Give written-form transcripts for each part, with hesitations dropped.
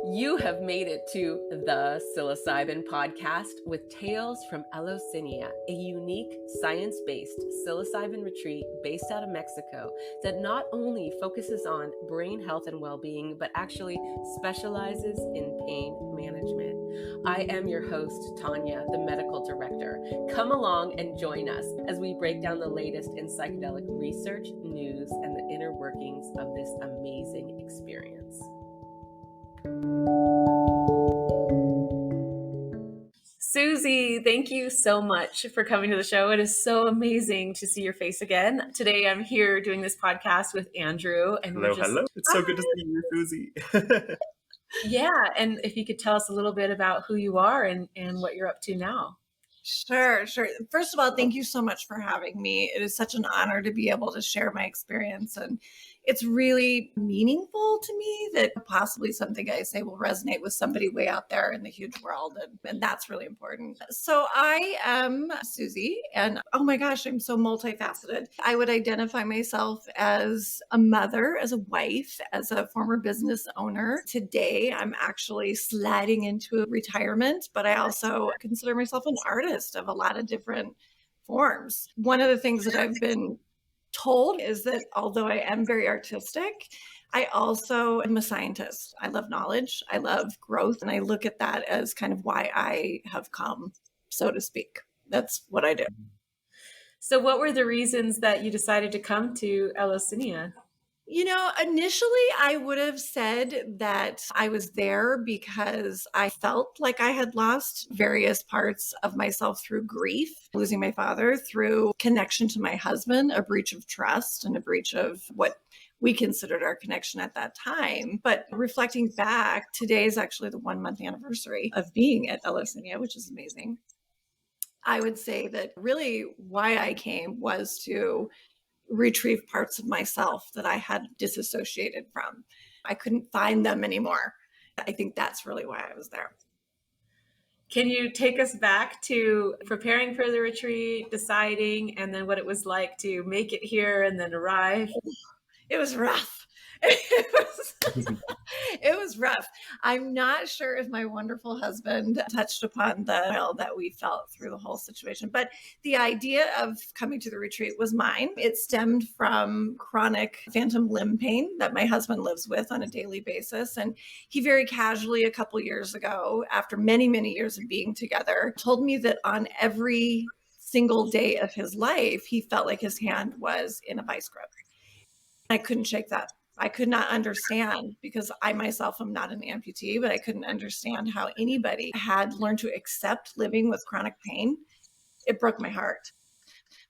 You have made it to the Psilocybin podcast with Tales from Eleusinia, a unique science-based psilocybin retreat based out of Mexico that not only focuses on brain health and well-being, but actually specializes in pain management. I am your host, Tanya, the medical director. Come along and join us as we break down the latest in psychedelic research, news, and the inner workings of this amazing experience. Suzy, thank you so much for coming to the show. It is so amazing to see your face again. Today I'm here doing this podcast with Andrew. And Hello. It's so good to see you, Suzy. Yeah, and if you could tell us a little bit about who you are and what you're up to now. Sure. First of all, thank you so much for having me. It is such an honor to be able to share my experience. And it's really meaningful to me that possibly something I say will resonate with somebody way out there in the huge world. And that's really important. So I am Suzy, and oh my gosh, I'm so multifaceted. I would identify myself as a mother, as a wife, as a former business owner. Today, I'm actually sliding into retirement, but I also consider myself an artist of a lot of different forms. One of the things that I've been told is that although I am very artistic, I also am a scientist. I love knowledge, I love growth, and I look at that as kind of why I have come, so to speak. That's what I do. So what were the reasons that you decided to come to Eleusinia? Initially I would have said that I was there because I felt like I had lost various parts of myself through grief, losing my father, through connection to my husband, a breach of trust and a breach of what we considered our connection at that time. But reflecting back, today is actually the 1-month anniversary of being at Eleusinia, which is amazing. I would say that really why I came was to retrieve parts of myself that I had disassociated from. I couldn't find them anymore. I think that's really why I was there. Can you take us back to preparing for the retreat, deciding, and then what it was like to make it here and then arrive? It was rough. It was rough. I'm not sure if my wonderful husband touched upon the oil that we felt through the whole situation, but the idea of coming to the retreat was mine. It stemmed from chronic phantom limb pain that my husband lives with on a daily basis. And he very casually, a couple years ago, after many, many years of being together, told me that on every single day of his life, he felt like his hand was in a vice grip. I couldn't shake that. I could not understand, because I myself am not an amputee, but I couldn't understand how anybody had learned to accept living with chronic pain. It broke my heart.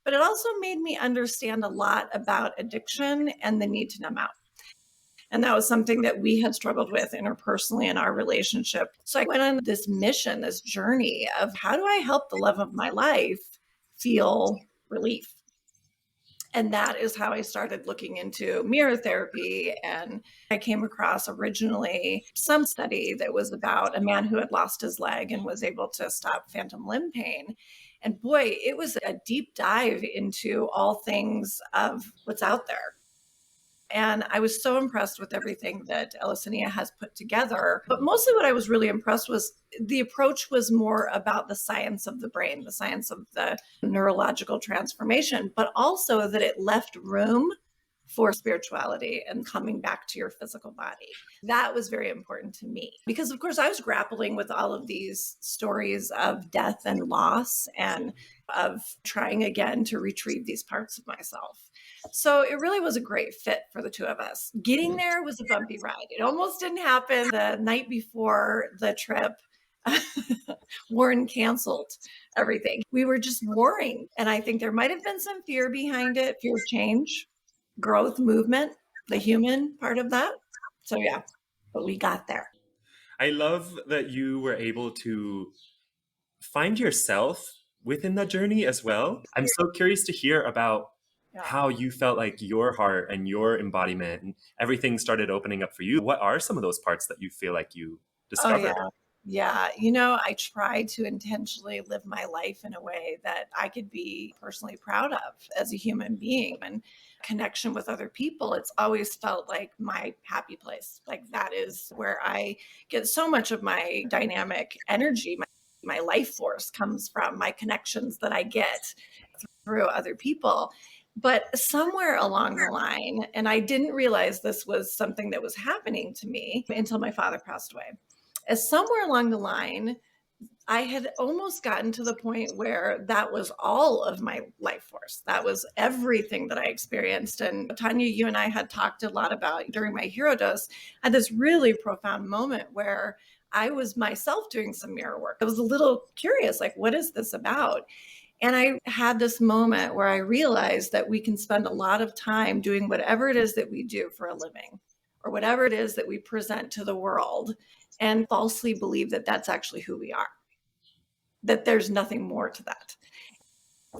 But it also made me understand a lot about addiction and the need to numb out. And that was something that we had struggled with interpersonally in our relationship. So I went on this mission, this journey of how do I help the love of my life feel relief? And that is how I started looking into mirror therapy. And I came across originally some study that was about a man who had lost his leg and was able to stop phantom limb pain. And boy, it was a deep dive into all things of what's out there. And I was so impressed with everything that Eleusinia has put together. But mostly what I was really impressed was the approach was more about the science of the brain, the science of the neurological transformation, but also that it left room for spirituality and coming back to your physical body. That was very important to me because, of course, I was grappling with all of these stories of death and loss and of trying again to retrieve these parts of myself. So it really was a great fit for the two of us. Getting there was a bumpy ride. It almost didn't happen. The night before the trip, Warren canceled everything. We were just warring. And I think there might have been some fear behind it, fear of change, growth, movement, the human part of that. So yeah, but we got there. I love that you were able to find yourself within the journey as well. I'm so curious to hear about how you felt like your heart and your embodiment and everything started opening up for you. What are some of those parts that you feel like you discovered? Oh, yeah. Yeah. I try to intentionally live my life in a way that I could be personally proud of as a human being, and connection with other people. It's always felt like my happy place. Like that is where I get so much of my dynamic energy. My life force comes from my connections that I get through other people. But somewhere along the line, and I didn't realize this was something that was happening to me until my father passed away. As somewhere along the line, I had almost gotten to the point where that was all of my life force. That was everything that I experienced. And Tanya, you and I had talked a lot about during my hero dose. I had this really profound moment where I was myself doing some mirror work. I was a little curious, like, what is this about? And I had this moment where I realized that we can spend a lot of time doing whatever it is that we do for a living, or whatever it is that we present to the world, and falsely believe that that's actually who we are, that there's nothing more to that.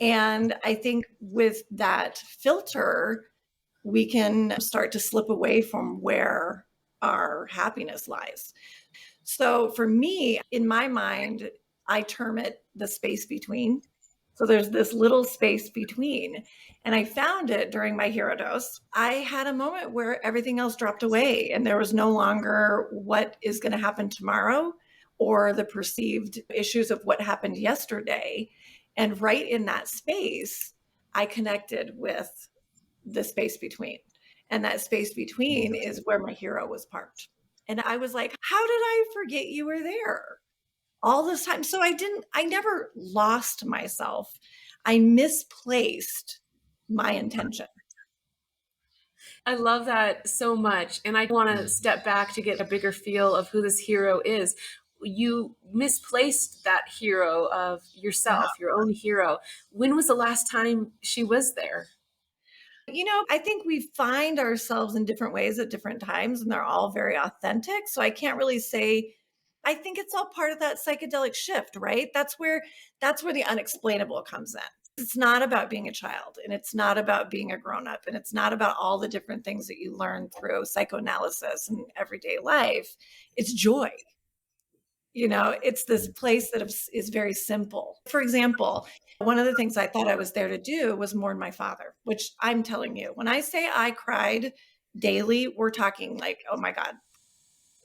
And I think with that filter, we can start to slip away from where our happiness lies. So for me, in my mind, I term it the space between. So there's this little space between. And I found it during my hero dose. I had a moment where everything else dropped away, and there was no longer what is going to happen tomorrow or the perceived issues of what happened yesterday. And right in that space, I connected with the space between. And that space between is where my hero was parked. And I was like, how did I forget you were there all this time? So I never lost myself. I misplaced my intention. I love that so much. And I want to step back to get a bigger feel of who this hero is. You misplaced that hero of yourself, your own hero. When was the last time she was there? I think we find ourselves in different ways at different times, and they're all very authentic. So I can't really say. I think it's all part of that psychedelic shift, right? That's where the unexplainable comes in. It's not about being a child, and it's not about being a grown up, and it's not about all the different things that you learn through psychoanalysis and everyday life. It's joy. It's this place that is very simple. For example, one of the things I thought I was there to do was mourn my father, which I'm telling you, when I say I cried daily, we're talking like, oh my God,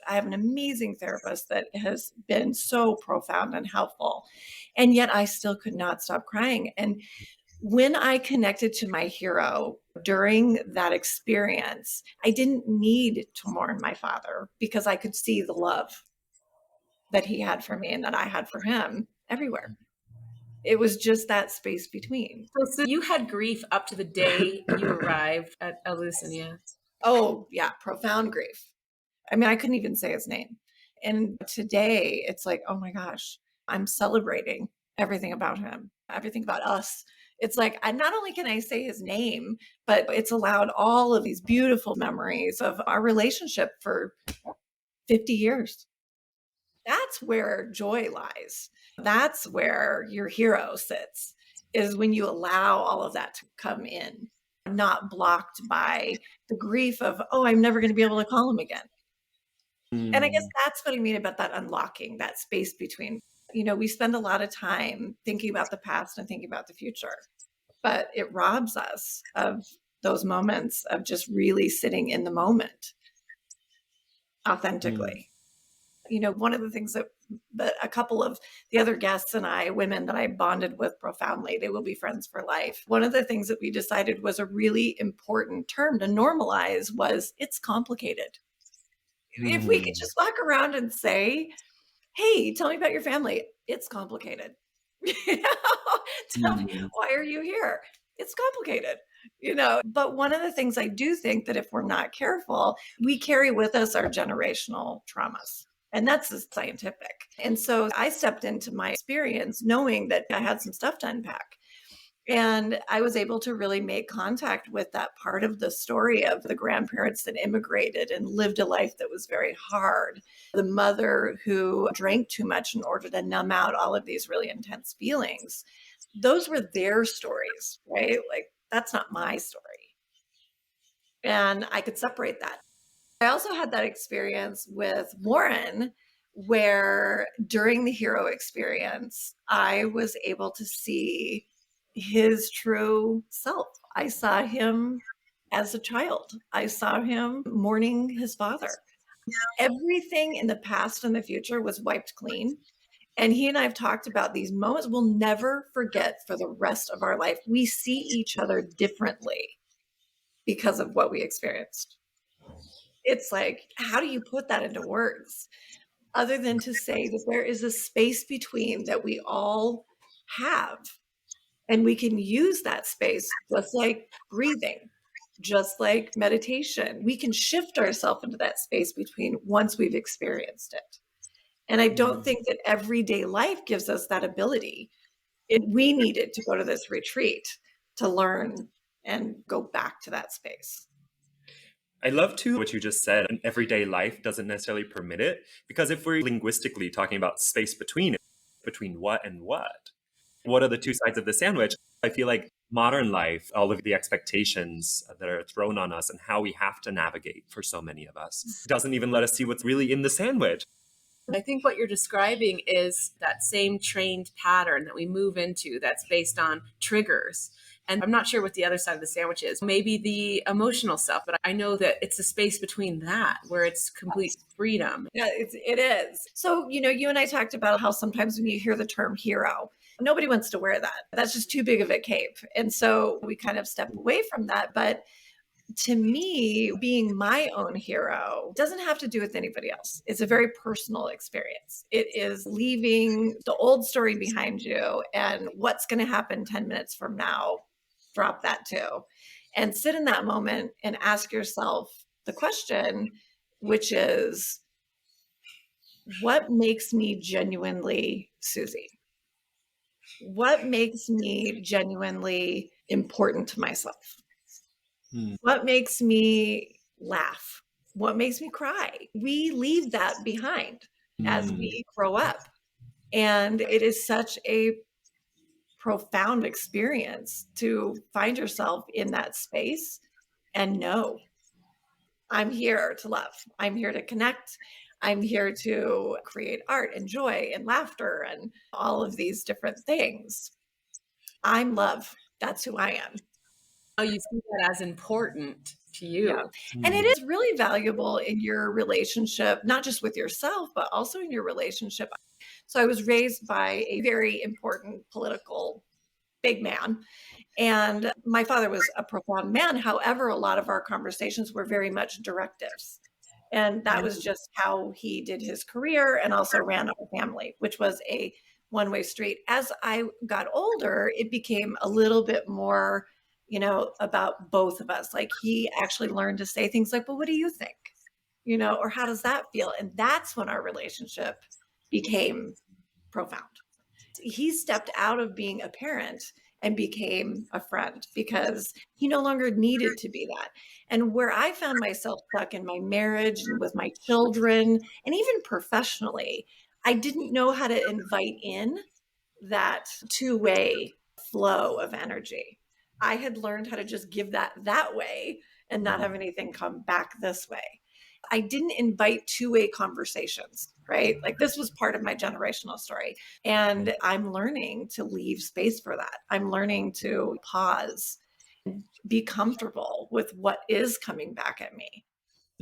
I have an amazing therapist that has been so profound and helpful. And yet I still could not stop crying. And when I connected to my hero during that experience, I didn't need to mourn my father because I could see the love that he had for me and that I had for him everywhere. It was just that space between. So you had grief up to the day you arrived at Eleusinia. Oh, yeah, profound grief. I mean, I couldn't even say his name. And today it's like, oh my gosh, I'm celebrating everything about him, everything about us. It's like, not only can I say his name, but it's allowed all of these beautiful memories of our relationship for 50 years. That's where joy lies. That's where your hero sits, is when you allow all of that to come in, not blocked by the grief of, oh, I'm never going to be able to call him again. And I guess that's what I mean about that unlocking, that space between. We spend a lot of time thinking about the past and thinking about the future, but it robs us of those moments of just really sitting in the moment authentically. One of the things that a couple of the other guests and I, women that I bonded with profoundly, they will be friends for life. One of the things that we decided was a really important term to normalize was, it's complicated. If we could just walk around and say, hey, tell me about your family. It's complicated. Tell me, why are you here? It's complicated. But one of the things I do think that if we're not careful, we carry with us our generational traumas. And that's the scientific. And so I stepped into my experience knowing that I had some stuff to unpack. And I was able to really make contact with that part of the story of the grandparents that immigrated and lived a life that was very hard. The mother who drank too much in order to numb out all of these really intense feelings. Those were their stories, right? Like, that's not my story. And I could separate that. I also had that experience with Warren, where during the hero experience, I was able to see his true self. I saw him as a child. I saw him mourning his father. Everything in the past and the future was wiped clean. And he and I have talked about these moments we'll never forget for the rest of our life. We see each other differently because of what we experienced. It's like, how do you put that into words other than to say that there is a space between that we all have? And we can use that space just like breathing, just like meditation. We can shift ourselves into that space between once we've experienced it. And I don't think that everyday life gives us that ability. We needed to go to this retreat to learn and go back to that space. I love too what you just said. An everyday life doesn't necessarily permit it, because if we're linguistically talking about space between what and what are the two sides of the sandwich? I feel like modern life, all of the expectations that are thrown on us and how we have to navigate for so many of us, doesn't even let us see what's really in the sandwich. I think what you're describing is that same trained pattern that we move into that's based on triggers. And I'm not sure what the other side of the sandwich is. Maybe the emotional stuff, but I know that it's a space between that where it's complete freedom. Yeah, it is. So, you and I talked about how sometimes when you hear the term hero, nobody wants to wear that. That's just too big of a cape. And so we kind of step away from that. But to me, being my own hero doesn't have to do with anybody else. It's a very personal experience. It is leaving the old story behind you and what's going to happen 10 minutes from now. Drop that too. And sit in that moment and ask yourself the question, which is, what makes me genuinely Suzy? What makes me genuinely important to myself? What makes me laugh? What makes me cry? We leave that behind as we grow up. And it is such a profound experience to find yourself in that space and know, I'm here to love. I'm here to connect. I'm here to create art and joy and laughter and all of these different things. I'm love. That's who I am. Oh, you see that as important to you. Yeah. And it is really valuable in your relationship, not just with yourself, but also in your relationship. So I was raised by a very important political big man. And my father was a profound man. However, a lot of our conversations were very much directives. And that was just how he did his career and also ran our family, which was a one-way street. As I got older, it became a little bit more about both of us. Like he actually learned to say things like, well, what do you think? Or how does that feel? And that's when our relationship became profound. He stepped out of being a parent and became a friend because he no longer needed to be that. And where I found myself stuck in my marriage and with my children and even professionally, I didn't know how to invite in that two-way flow of energy. I had learned how to just give that way and not have anything come back this way. I didn't invite two-way conversations, right? Like this was part of my generational story. And I'm learning to leave space for that. I'm learning to pause, be comfortable with what is coming back at me.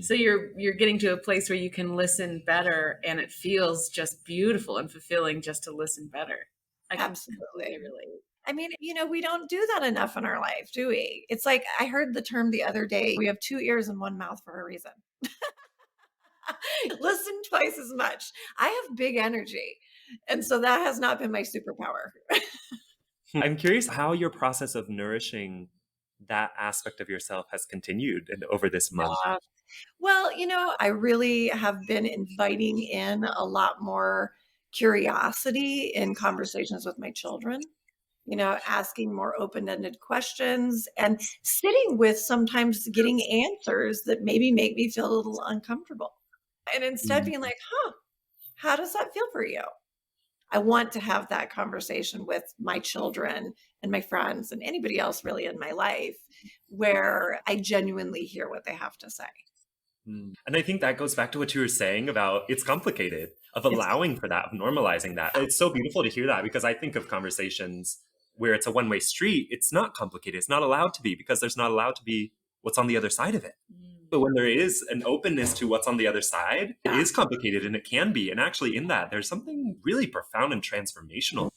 So you're getting to a place where you can listen better and it feels just beautiful and fulfilling just to listen better. Absolutely. I mean, we don't do that enough in our life, do we? It's like I heard the term the other day, we have 2 ears and 1 mouth for a reason. Listen twice as much. I have big energy. And so that has not been my superpower. I'm curious how your process of nourishing that aspect of yourself has continued over this month. Well, I really have been inviting in a lot more curiosity in conversations with my children. Asking more open-ended questions and sitting with sometimes getting answers that maybe make me feel a little uncomfortable. And instead being like, how does that feel for you? I want to have that conversation with my children and my friends and anybody else really in my life where I genuinely hear what they have to say. And I think that goes back to what you were saying about it's complicated. of allowing for that, of normalizing that. It's so beautiful to hear that, because I think of conversations where it's a one-way street. It's not complicated. It's not allowed to be, because there's not allowed to be what's on the other side of it. But when there is an openness to what's on the other side, it is complicated, and it can be. And actually in that, there's something really profound and transformational.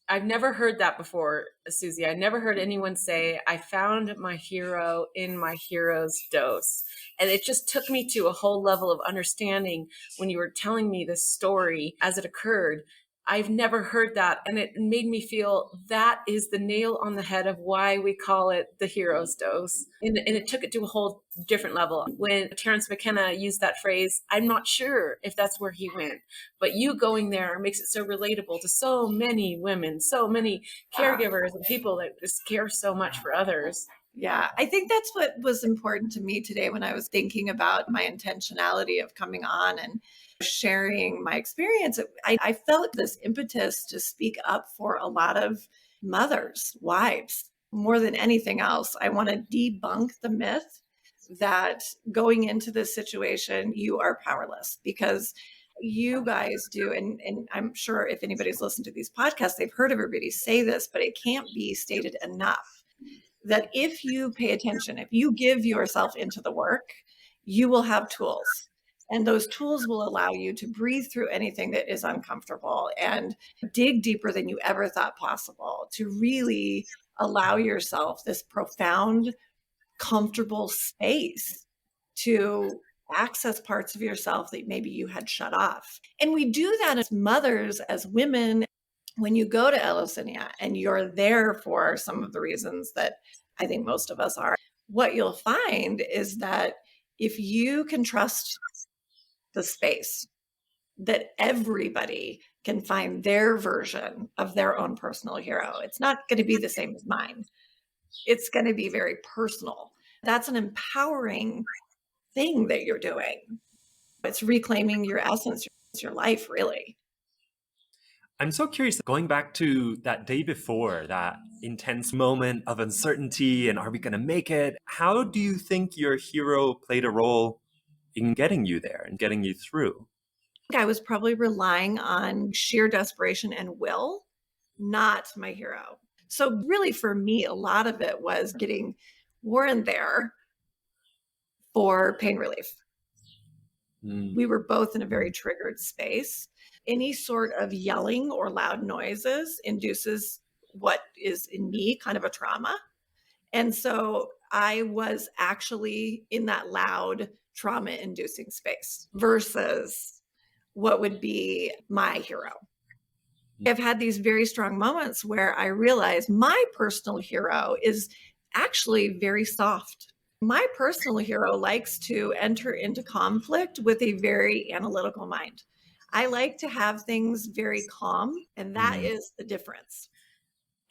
I've never heard that before, Suzy. I never heard anyone say, I found my hero in my hero's dose. And it just took me to a whole level of understanding when you were telling me this story as it occurred. I've never heard that. And it made me feel that is the nail on the head of why we call it the hero's dose. And it took it to a whole different level. When Terence McKenna used that phrase, I'm not sure if that's where he went, but you going there makes it so relatable to so many women, so many caregivers and people that just care so much for others. Yeah, I think that's what was important to me today when I was thinking about my intentionality of coming on and sharing my experience. I felt this impetus to speak up for a lot of mothers, wives. More than anything else, I want to debunk the myth that going into this situation, you are powerless, because you guys do. And I'm sure if anybody's listened to these podcasts, they've heard everybody say this, but it can't be stated enough that if you pay attention, if you give yourself into the work, you will have tools. And those tools will allow you to breathe through anything that is uncomfortable and dig deeper than you ever thought possible, to really allow yourself this profound, comfortable space to access parts of yourself that maybe you had shut off. And we do that as mothers, as women. When you go to Eleusinia and you're there for some of the reasons that I think most of us are, what you'll find is that if you can trust the space, that everybody can find their version of their own personal hero. It's not going to be the same as mine. It's going to be very personal. That's an empowering thing that you're doing. It's reclaiming your essence, your life, really. I'm so curious, going back to that day before, that intense moment of uncertainty and are we going to make it? How do you think your hero played a role in getting you there and getting you through? I was probably relying on sheer desperation and will, not my hero. So really for me, a lot of it was getting Warren there for pain relief. We were both in a very triggered space. Any sort of yelling or loud noises induces what is in me kind of a trauma. And so I was actually in that loud trauma inducing space versus what would be my hero. I've had these very strong moments where I realize my personal hero is actually very soft. My personal hero likes to enter into conflict with a very analytical mind. I like to have things very calm, and that is the difference.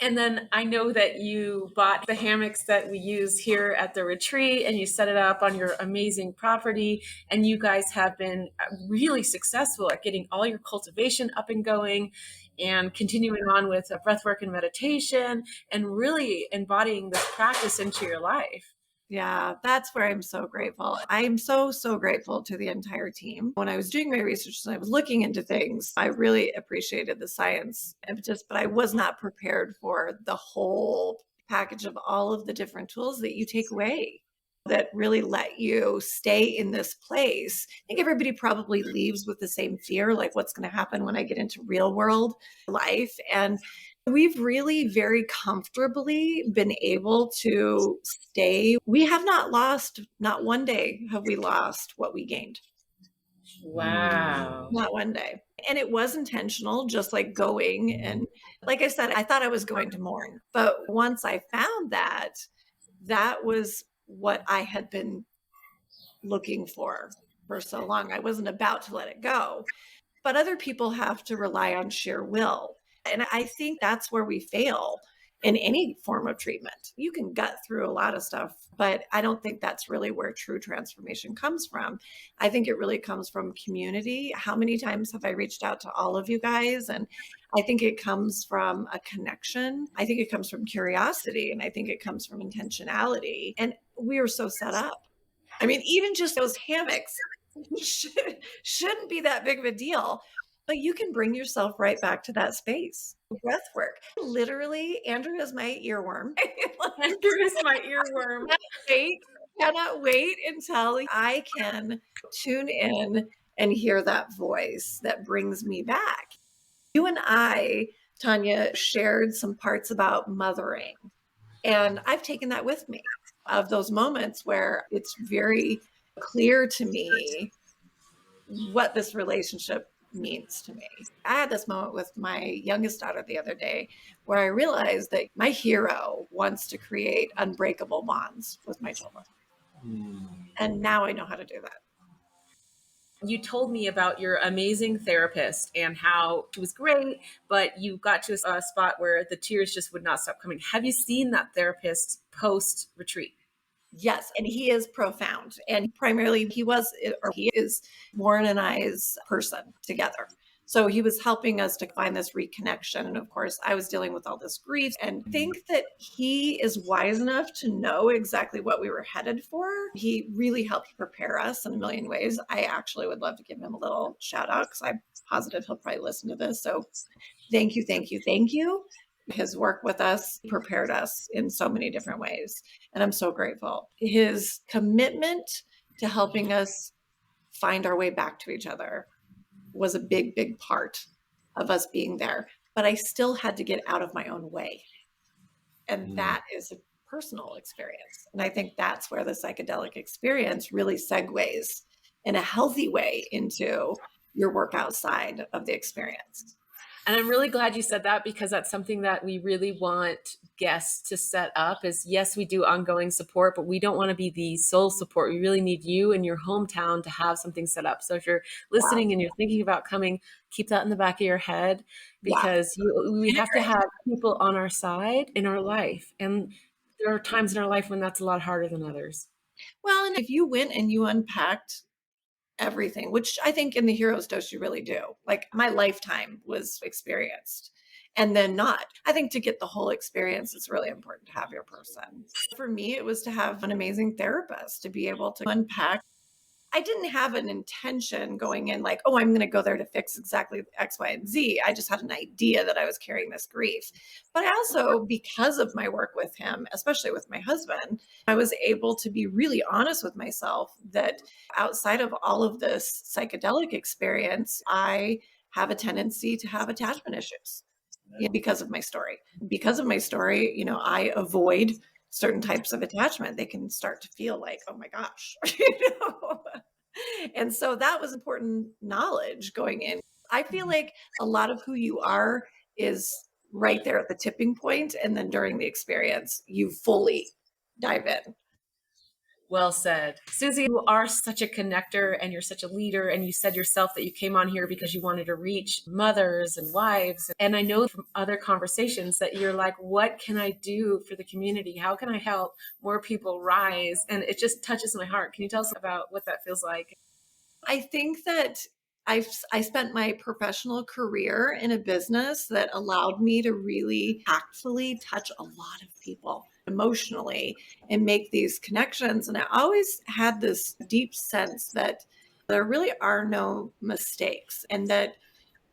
And then I know that you bought the hammocks that we use here at the retreat and you set it up on your amazing property. And you guys have been really successful at getting all your cultivation up and going and continuing on with breathwork and meditation and really embodying this practice into your life. Yeah, that's where I'm so grateful. I am so, so grateful to the entire team. When I was doing my research and I was looking into things, I really appreciated the science impetus, but I was not prepared for the whole package of all of the different tools that you take away that really let you stay in this place. I think everybody probably leaves with the same fear, like what's going to happen when I get into real world life. And we've really very comfortably been able to stay. We have not lost, not one day have we lost what we gained. Wow. Not one day. And it was intentional, just like going. And like I said, I thought I was going to mourn. But once I found that, that was what I had been looking for so long. I wasn't about to let it go. But other people have to rely on sheer will. And I think that's where we fail in any form of treatment. You can gut through a lot of stuff, but I don't think that's really where true transformation comes from. I think it really comes from community. How many times have I reached out to all of you guys? And I think it comes from a connection. I think it comes from curiosity. And I think it comes from intentionality. And we were so set up. I mean, even just those hammocks, shouldn't be that big of a deal. But you can bring yourself right back to that space. Breath work. Literally, Andrew is my earworm. Andrew is my earworm. Wait, cannot wait until I can tune in and hear that voice that brings me back. You and I, Tanya, shared some parts about mothering. And I've taken that with me of those moments where it's very clear to me what this relationship means to me. I had this moment with my youngest daughter the other day where I realized that my hero wants to create unbreakable bonds with my children. And now I know how to do that. You told me about your amazing therapist and how she was great, but you got to a spot where the tears just would not stop coming. Have you seen that therapist post retreat? Yes, and he is profound. And primarily he is Warren and I's person together. So he was helping us to find this reconnection. And of course, I was dealing with all this grief and think that he is wise enough to know exactly what we were headed for. He really helped prepare us in a million ways. I actually would love to give him a little shout out because I'm positive he'll probably listen to this. So thank you, thank you, thank you. His work with us prepared us in so many different ways. And I'm so grateful. His commitment to helping us find our way back to each other was a big, big part of us being there. But I still had to get out of my own way. And that is a personal experience. And I think that's where the psychedelic experience really segues in a healthy way into your work outside of the experience. And I'm really glad you said that because that's something that we really want guests to set up is yes, we do ongoing support, but we don't want to be the sole support. We really need you in your hometown to have something set up. So if you're listening and you're thinking about coming, keep that in the back of your head because we have to have people on our side in our life. And there are times in our life when that's a lot harder than others. Well, and if you went and you unpacked everything, which I think in the Hero's Dose you really do. Like my lifetime was experienced and then not. I think to get the whole experience, it's really important to have your person. For me, it was to have an amazing therapist to be able to unpack. I didn't have an intention going in like, oh, I'm going to go there to fix exactly X, Y, and Z. I just had an idea that I was carrying this grief. But I also, because of my work with him, especially with my husband, I was able to be really honest with myself that outside of all of this psychedelic experience, I have a tendency to have attachment issues because of my story. Because of my story, I avoid certain types of attachment. They can start to feel like, oh my gosh, And so that was important knowledge going in. I feel like a lot of who you are is right there at the tipping point. And then during the experience, you fully dive in. Well said. Suzy, you are such a connector and you're such a leader. And you said yourself that you came on here because you wanted to reach mothers and wives. And I know from other conversations that you're like, what can I do for the community? How can I help more people rise? And it just touches my heart. Can you tell us about what that feels like? I think that I spent my professional career in a business that allowed me to really tactfully touch a lot of people emotionally and make these connections. And I always had this deep sense that there really are no mistakes and that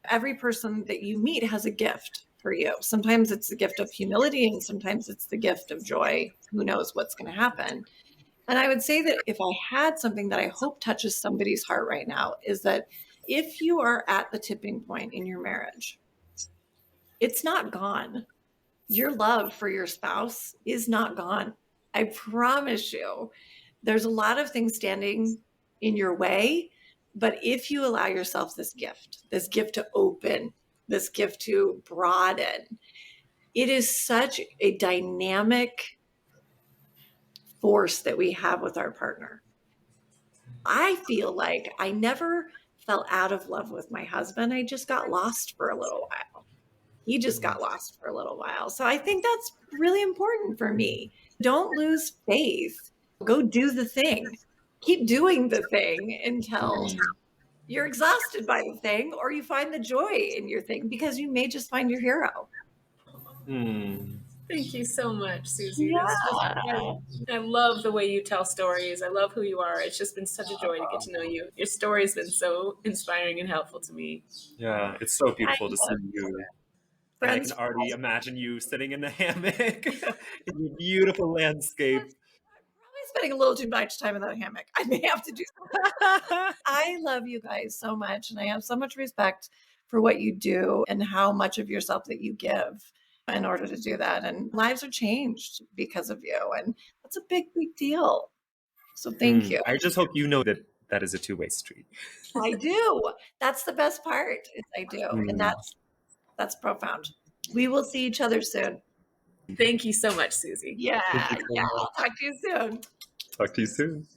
every person that you meet has a gift for you. Sometimes it's the gift of humility and sometimes it's the gift of joy. Who knows what's going to happen? And I would say that if I had something that I hope touches somebody's heart right now is that if you are at the tipping point in your marriage, it's not gone. Your love for your spouse is not gone. I promise you, there's a lot of things standing in your way. But if you allow yourself this gift to open, this gift to broaden, it is such a dynamic force that we have with our partner. I feel like I never fell out of love with my husband. I just got lost for a little while. He just got lost for a little while. So I think that's really important for me. Don't lose faith. Go do the thing. Keep doing the thing until you're exhausted by the thing or you find the joy in your thing because you may just find your hero. Thank you so much, Suzy. Yeah. That's just, I love the way you tell stories. I love who you are. It's just been such a joy to get to know you. Your story has been so inspiring and helpful to me. Yeah, it's so beautiful to see you. And I Friends. can already imagine you sitting in the hammock in your beautiful landscape. Probably spending a little too much time in that hammock. I may have to do something. I love you guys so much, and I have so much respect for what you do and how much of yourself that you give in order to do that. And lives are changed because of you, and that's a big, big deal. So thank you. I just hope you know that that is a two-way street. I do. That's the best part. Is I do, and Mm. that's profound. We will see each other soon. Thank you so much, Suzy. Yeah, Thank you so yeah. much. I'll talk to you soon. Talk to you soon.